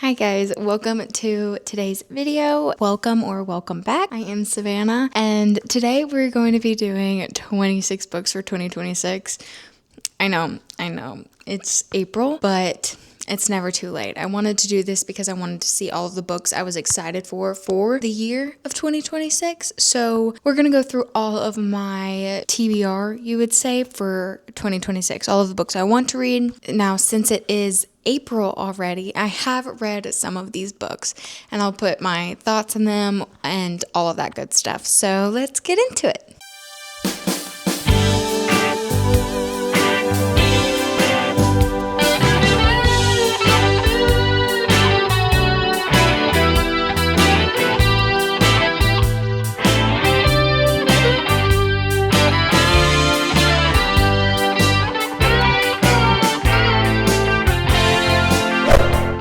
Hi guys, welcome to today's video. Welcome or welcome back. I am Savannah and today we're going to be doing 26 books for 2026. I know, it's April, but it's never too late. I wanted to do this because I wanted to see all of the books I was excited for the year of 2026. So we're going to go through all of my TBR, you would say, for 2026. All of the books I want to read. Now, since it is April already, I have read some of these books and I'll put my thoughts on them and all of that good stuff. So let's get into it.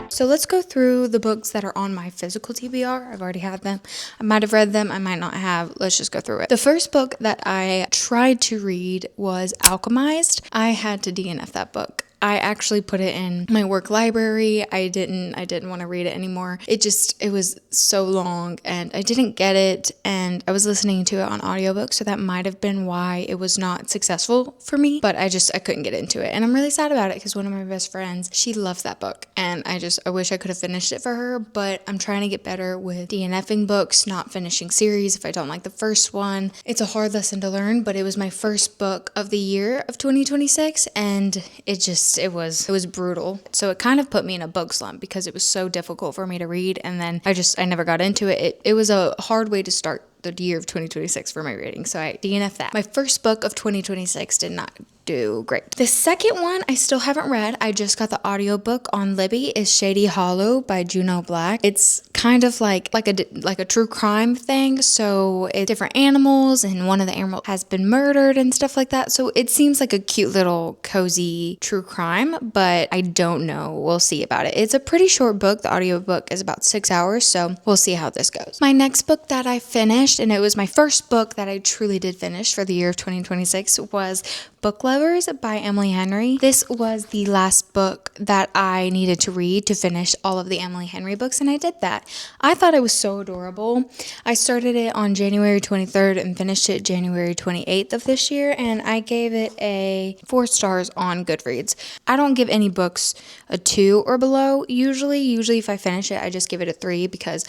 So let's go through the books that are on my physical TBR. I've already had them. I might have read them. I might not have. Let's just go through it. The first book that I tried to read was Alchemized. I had to DNF that book. I actually put it in my work library. I didn't want to read it anymore. It was so long and I didn't get it, and I was listening to it on audiobook, so that might have been why it was not successful for me, but I couldn't get into it. And I'm really sad about it because one of my best friends, she loves that book, and I wish I could have finished it for her, but I'm trying to get better with DNFing books, not finishing series if I don't like the first one. It's a hard lesson to learn, but it was my first book of the year of 2026, and it was brutal. So it kind of put me in a book slump because it was so difficult for me to read, and then I never got into it. It was a hard way to start the year of 2026 for my reading, so I DNF'd that. My first book of 2026 did not do great. The second one I still haven't read. I just got the audiobook on Libby, is Shady Hollow by Juno Black. It's kind of like a true crime thing. So it's different animals and one of the animals has been murdered and stuff like that. So it seems like a cute little cozy true crime, but I don't know. We'll see about it. It's a pretty short book. The audiobook is about 6 hours, so we'll see how this goes. My next book that I finished, and it was my first book that I truly did finish for the year of 2026, was Book Lovers by Emily Henry. This was the last book that I needed to read to finish all of the Emily Henry books, and I did that. I thought it was so adorable. I started it on January 23rd and finished it January 28th of this year, and I gave it a 4 stars on Goodreads. I don't give any books a 2 or below. Usually if I finish it, I just give it a 3 because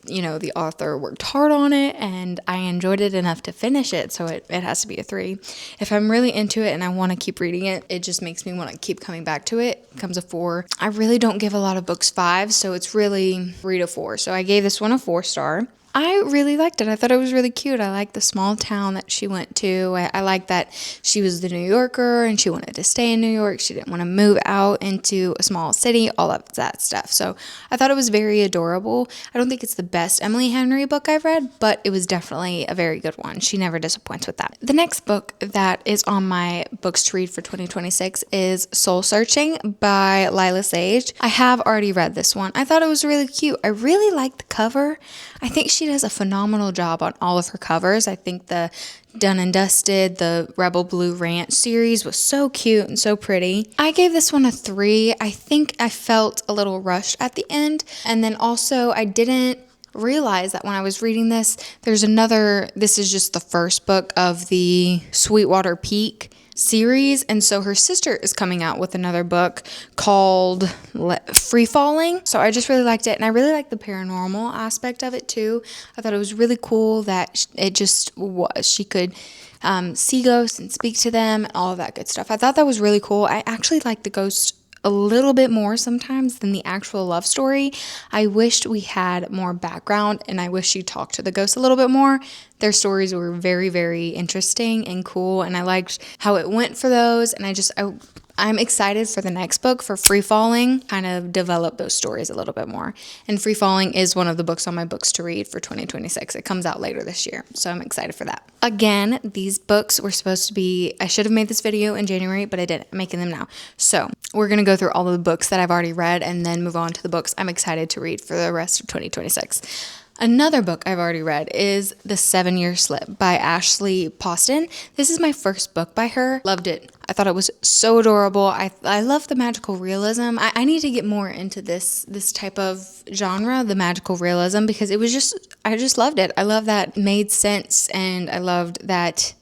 the author worked hard on it and I enjoyed it enough to finish it, so it has to be a 3. If I'm really into it and I want to keep reading it, it just makes me want to keep coming back to it. It comes a 4. I really don't give a lot of books 5, so it's really 3 to 4. So I gave this one a 4 star. I really liked it. I thought it was really cute. I liked the small town that she went to. I liked that she was the New Yorker and she wanted to stay in New York. She didn't want to move out into a small city, all of that stuff. So I thought it was very adorable. I don't think it's the best Emily Henry book I've read, but it was definitely a very good one. She never disappoints with that. The next book that is on my books to read for 2026 is Soul Searching by Lila Sage. I have already read this one. I thought it was really cute. I really liked the cover. I think she does a phenomenal job on all of her covers. I think the Done and Dusted, the Rebel Blue Ranch series was so cute and so pretty. I gave this one a 3. I think I felt a little rushed at the end. And then also I didn't realize that when I was reading this, this is just the first book of the Sweetwater Peak series, and so her sister is coming out with another book called Free Falling. So I just really liked it, and I really liked the paranormal aspect of it too. I thought it was really cool that she could see ghosts and speak to them and all of that good stuff. I thought that was really cool. I actually liked the ghost a little bit more sometimes than the actual love story. I wished we had more background, and I wish she talked to the ghosts a little bit more. Their stories were very, very interesting and cool, and I liked how it went for those, and I'm excited for the next book, for Free Falling, kind of develop those stories a little bit more. And Free Falling is one of the books on my books to read for 2026. It comes out later this year, so I'm excited for that. Again, these books were supposed to be, I should have made this video in January, but I didn't. I'm making them now. So we're going to go through all of the books that I've already read and then move on to the books I'm excited to read for the rest of 2026. Another book I've already read is The 7-Year Slip by Ashley Poston. This is my first book by her. Loved it. I thought it was so adorable. I love the magical realism. I need to get more into this type of genre, the magical realism, because I just loved it. I love that it made sense, and I loved that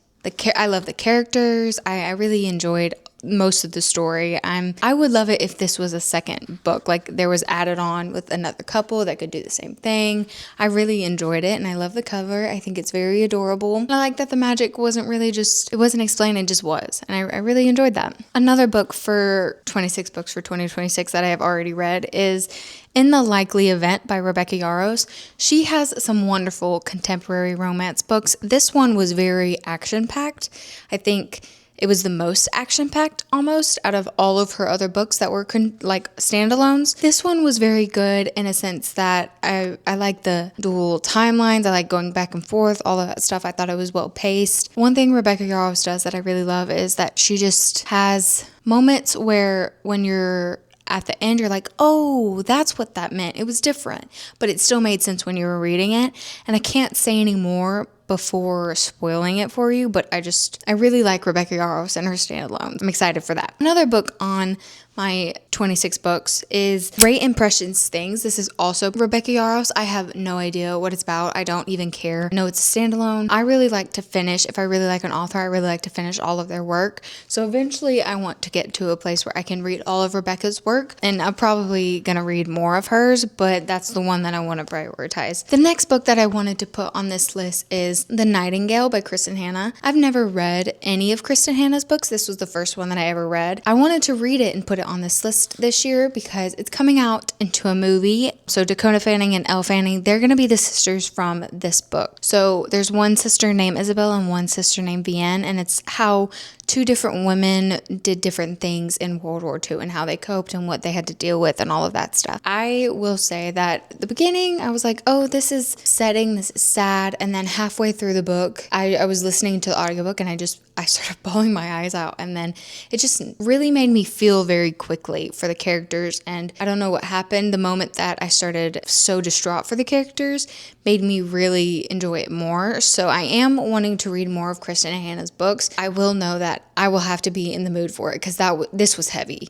I love the characters. I really enjoyed most of the story. I would love it if this was a second book, like there was added on with another couple that could do the same thing. I really enjoyed it, and I love the cover. I think it's very adorable. I like that the magic wasn't explained, it just was, and I really enjoyed that. Another book for 26 books for 2026 that I have already read is In the Likely Event by Rebecca Yarros. She has some wonderful contemporary romance books. This one was very action-packed. I think it was the most action-packed almost out of all of her other books that were like standalones. This one was very good in a sense that I like the dual timelines. I like going back and forth, all of that stuff. I thought it was well paced. One thing Rebecca Yarros does that I really love is that she just has moments where when you're at the end, you're like, oh, that's what that meant. It was different, but it still made sense when you were reading it. And I can't say any more before spoiling it for you, but I really like Rebecca Yarros and her standalones. I'm excited for that. Another book on my 26 books is Great Impressions Things. This is also Rebecca Yarros. I have no idea what it's about. I don't even care. No, it's a standalone. I really like to finish. If I really like an author, I really like to finish all of their work. So eventually I want to get to a place where I can read all of Rebecca's work, and I'm probably going to read more of hers, but that's the one that I want to prioritize. The next book that I wanted to put on this list is The Nightingale by Kristen Hanna. I've never read any of Kristen Hanna's books. This was the first one that I ever read. I wanted to read it and put it on this list this year because it's coming out into a movie. So Dakota Fanning and Elle Fanning, they're going to be the sisters from this book. So there's one sister named Isabel and one sister named Vienne, and it's how two different women did different things in World War II and how they coped and what they had to deal with and all of that stuff. I will say that at the beginning, I was like, oh, this is setting, this is sad. And then halfway through the book, I was listening to the audiobook and I started bawling my eyes out. And then it just really made me feel very quickly for the characters. And I don't know what happened. The moment that I started so distraught for the characters made me really enjoy it more. So I am wanting to read more of Kristen Hanna's books. I will know that I will have to be in the mood for it because this was heavy.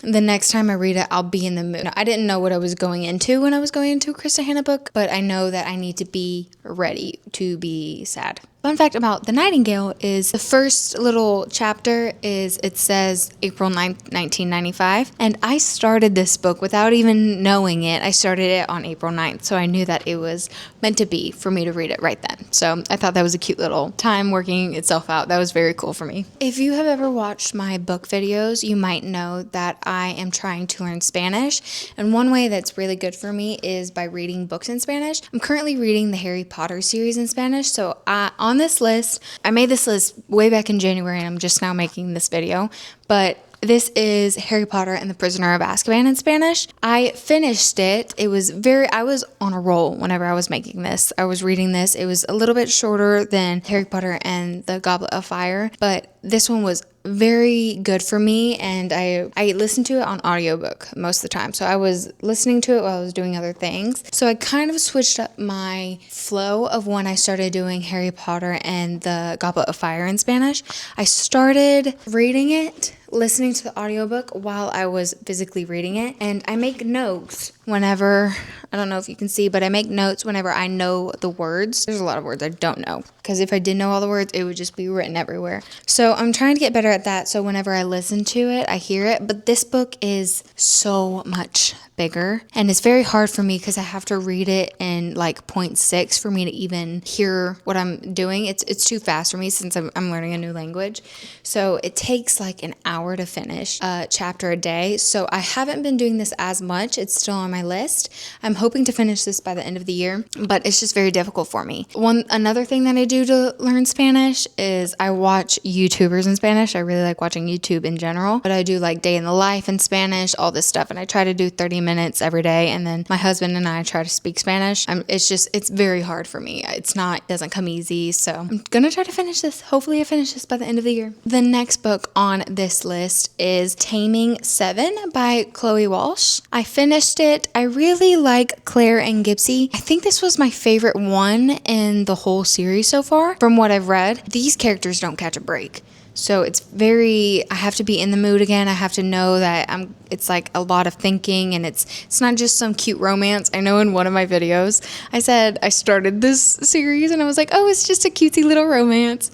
The next time I read it, I'll be in the mood. I didn't know what I was going into when I was going into a Kristen Hanna book, but I know that I need to be ready to be sad. Fun fact about The Nightingale is the first little chapter it says April 9th, 1995. And I started this book without even knowing it. I started it on April 9th. So I knew that it was meant to be for me to read it right then. So I thought that was a cute little time working itself out. That was very cool for me. If you have ever watched my book videos, you might know that I am trying to learn Spanish. And one way that's really good for me is by reading books in Spanish. I'm currently reading the Harry Potter series in Spanish. So on this list, I made this list way back in January and I'm just now making this video, but this is Harry Potter and the Prisoner of Azkaban in Spanish. I finished it. I was on a roll whenever I was making this. I was reading this. It was a little bit shorter than Harry Potter and the Goblet of Fire, but this one was very good for me, and I listened to it on audiobook most of the time. So I was listening to it while I was doing other things. So I kind of switched up my flow of when I started doing Harry Potter and the Goblet of Fire in Spanish. I started reading it, listening to the audiobook while I was physically reading it, and I make notes whenever, I don't know if you can see, but I make notes whenever I know the words. There's a lot of words I don't know, because if I did know all the words, it would just be written everywhere. So I'm trying to get better at that, so whenever I listen to it, I hear it. But this book is so much bigger, and it's very hard for me because I have to read it in like 0.6 for me to even hear what I'm doing. It's too fast for me since I'm learning a new language. So it takes like an hour to finish a chapter a day. So I haven't been doing this as much. It's still on my list. I'm hoping to finish this by the end of the year, but it's just very difficult for me. Another thing that I do do to learn Spanish is I watch YouTubers in Spanish. I really like watching YouTube in general, but I do like day in the life in Spanish, all this stuff. And I try to do 30 minutes every day. And then my husband and I try to speak Spanish. It's very hard for me. It doesn't come easy. So I'm going to try to finish this. Hopefully I finish this by the end of the year. The next book on this list is Taming Seven by Chloe Walsh. I finished it. I really like Claire and Gypsy. I think this was my favorite one in the whole series so far from what I've read. These characters don't catch a break. So I have to be in the mood again. I have to know that it's like a lot of thinking, and it's not just some cute romance. I know in one of my videos, I said I started this series and I was like, oh, it's just a cutesy little romance.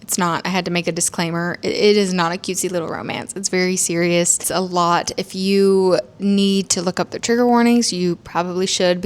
It's not. I had to make a disclaimer. It is not a cutesy little romance. It's very serious. It's a lot. If you need to look up the trigger warnings, you probably should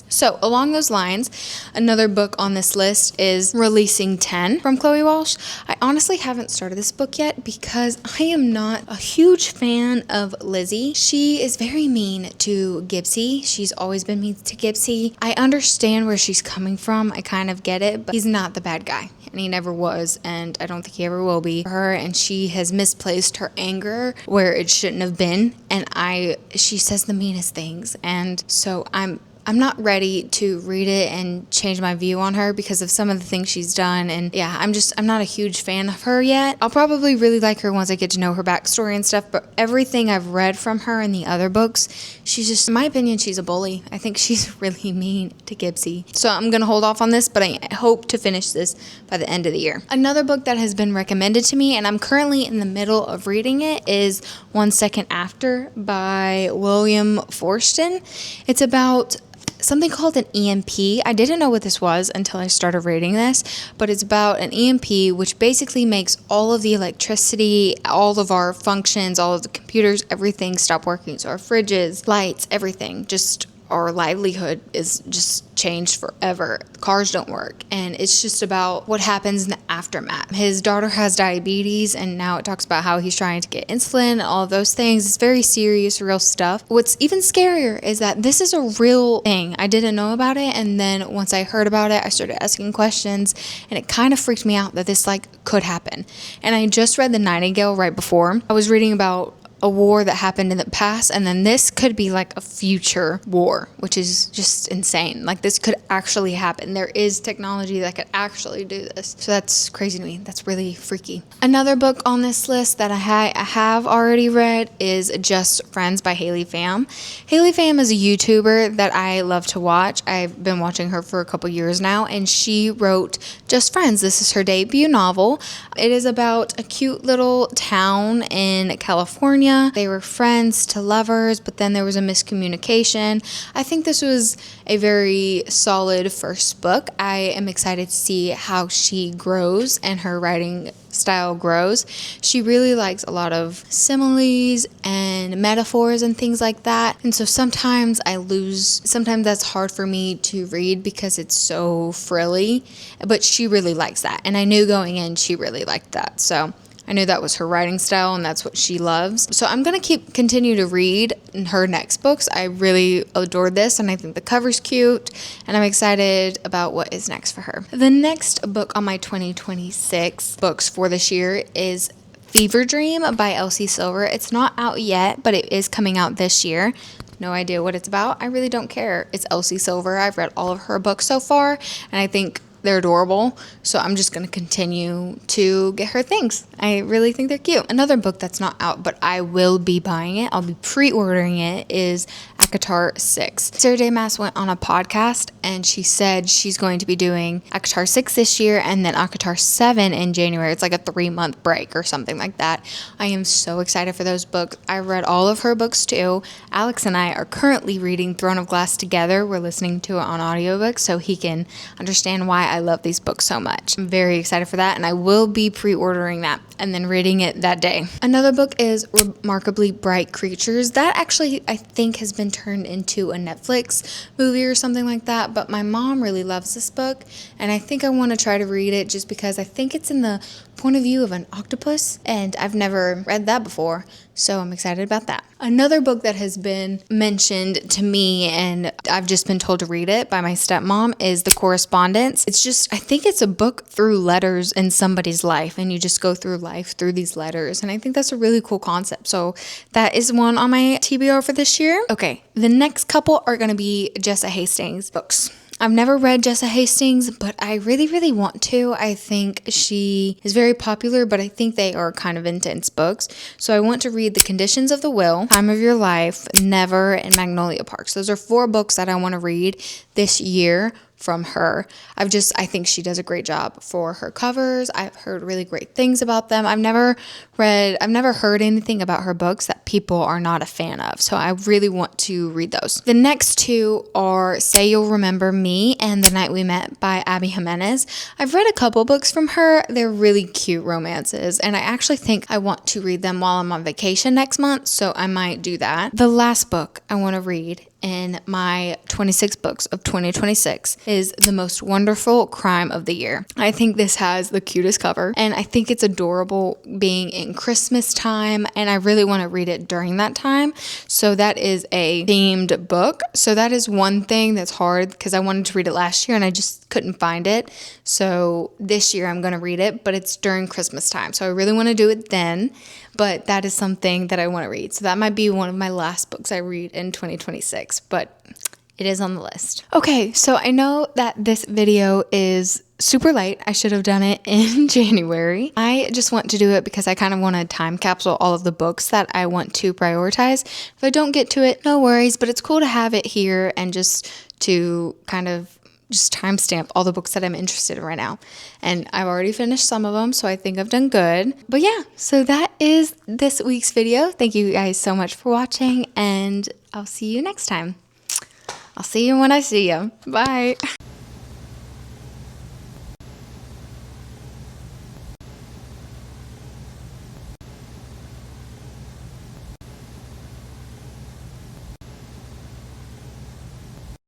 So along those lines, another book on this list is Releasing 10 from Chloe Walsh. I honestly haven't started this book yet because I am not a huge fan of Lizzie. She is very mean to Gypsy. She's always been mean to Gypsy. I understand where she's coming from. I kind of get it, but he's not the bad guy. And he never was, and I don't think he ever will be. Her, and she has misplaced her anger where it shouldn't have been, and she says the meanest things, and so I'm not ready to read it and change my view on her because of some of the things she's done. And yeah, I'm not a huge fan of her yet. I'll probably really like her once I get to know her backstory and stuff, but everything I've read from her in the other books, she's just, in my opinion, she's a bully. I think she's really mean to Gypsy. So I'm going to hold off on this, but I hope to finish this by the end of the year. Another book that has been recommended to me, and I'm currently in the middle of reading it, is 1 Second After by William Forstchen. It's about something called an EMP. I didn't know what this was until I started reading this, but it's about an EMP, which basically makes all of the electricity, all of our functions, all of the computers, everything stop working. So our fridges, lights, everything, just our livelihood is just changed forever. Cars don't work, and it's just about what happens in the aftermath. His daughter has diabetes, and now it talks about how he's trying to get insulin and all of those things. It's very serious, real stuff. What's even scarier is that this is a real thing. I didn't know about it, and then once I heard about it, I started asking questions, and it kind of freaked me out that this could happen. And I just read The Nightingale right before. I was reading about a war that happened in the past, and then this could be like a future war, which is just insane. This could actually happen. There is technology that could actually do this. So that's crazy to me. That's really freaky. Another book on this list that I have already read is Just Friends by Haley Pham. Haley Pham is a YouTuber that I love to watch. I've been watching her for a couple years now, and she wrote Just Friends. This is her debut novel. It is about a cute little town in California. They were friends to lovers, but then there was a miscommunication. I think this was a very solid first book. I am excited to see how she grows and her writing style grows. She really likes a lot of similes and metaphors and things like that. And so sometimes that's hard for me to read because it's so frilly, but she really likes that. And I knew going in she really liked that. So I knew that was her writing style and that's what she loves. So I'm going to continue to read her next books. I really adored this, and I think the cover's cute, and I'm excited about what is next for her. The next book on my 2026 books for this year is Fever Dream by Elsie Silver. It's not out yet, but it is coming out this year. No idea what it's about. I really don't care. It's Elsie Silver. I've read all of her books so far, and I think they're adorable, so I'm just going to continue to get her things. I really think they're cute. Another book that's not out, but I will be buying it, I'll be pre-ordering it, is ACOTAR 6. Sarah J. Maas went on a podcast, and she said she's going to be doing ACOTAR 6 this year, and then ACOTAR 7 in January. It's like a 3-month break or something like that. I am so excited for those books. I read all of her books too. Alex and I are currently reading Throne of Glass together. We're listening to it on audiobook so he can understand why I love these books so much. I'm very excited for that, and I will be pre-ordering that and then reading it that day. Another book is Remarkably Bright Creatures. That actually, I think, has been turned into a Netflix movie or something like that, but my mom really loves this book, and I think I want to try to read it just because I think it's in the point of view of an octopus, and I've never read that before, so I'm excited about that. Another book that has been mentioned to me and I've just been told to read it by my stepmom is The Correspondence. I think it's a book through letters in somebody's life, and you just go through life through these letters, and I think that's a really cool concept. So that is one on my TBR for this year. Okay, the next couple are going to be Jessa Hastings books. I've never read Jessa Hastings, but I really, really want to. I think she is very popular, but I think they are kind of intense books. So I want to read The Conditions of the Will, Time of Your Life, Never, and Magnolia Parks. Those are 4 books that I want to read this year from her. I think she does a great job for her covers. I've heard really great things about them. I've never heard anything about her books that people are not a fan of. So I really want to read those. The next 2 are Say You'll Remember Me and The Night We Met by Abby Jimenez. I've read a couple books from her. They're really cute romances, and I actually think I want to read them while I'm on vacation next month, so I might do that. The last book I want to read in my 26 books of 2026 is The Most Wonderful Crime of the Year. I think this has the cutest cover, and I think it's adorable being in Christmas time, and I really want to read it during that time. So that is a themed book. So that is one thing that's hard because I wanted to read it last year and I just couldn't find it. So this year I'm going to read it, but it's during Christmas time. So I really want to do it then, but that is something that I want to read. So that might be one of my last books I read in 2026, but it is on the list. Okay, so I know that this video is super late. I should have done it in January. I just want to do it because I kind of want to time capsule all of the books that I want to prioritize. If I don't get to it, no worries, but it's cool to have it here and just to kind of just timestamp all the books that I'm interested in right now. And I've already finished some of them, so I think I've done good. But yeah, so that is this week's video. Thank you guys so much for watching, and I'll see you next time. I'll see you when I see you. Bye.